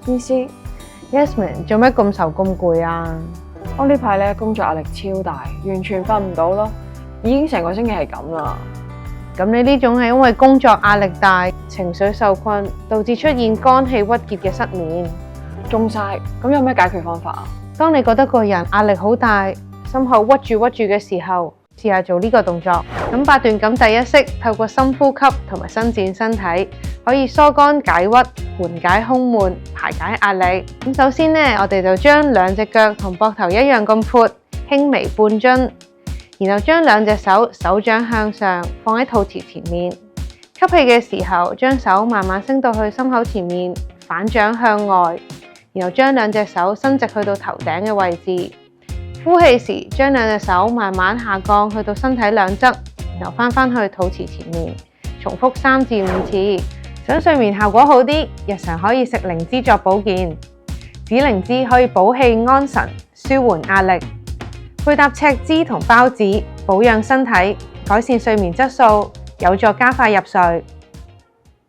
醫師， Yasmin， 做咩咁愁咁攰啊？我呢排咧工作壓力超大，完全瞓唔到咯，已經成個星期係咁啦。咁你呢種係因為工作壓力大、情緒受困，導致出現肝氣鬱結嘅失眠。中晒，咁有咩解決方法啊？當你覺得個人壓力好大、心口屈住嘅時候，試下做呢個動作。咁八段錦第一式，透過深呼吸同埋伸展身體，可以疏肝解鬱、緩解胸悶、排解壓力。咁首先呢，我哋就將兩隻腳同膊頭一樣咁闊，輕微半樽，然後將兩隻手掌向上放喺肚臍前面。吸氣嘅時候，將手慢慢升到去心口前面，反掌向外，然後將兩隻手伸直去到頭頂嘅位置。呼氣時，將兩隻手慢慢下降去到身體兩側，然後翻去肚臍前面，重複3至5次。想睡眠效果好啲，日常可以食靈芝作保健。紫靈芝可以補氣安神、舒緩壓力，配搭赤芝同孢子，保養身體，改善睡眠質素，有助加快入睡。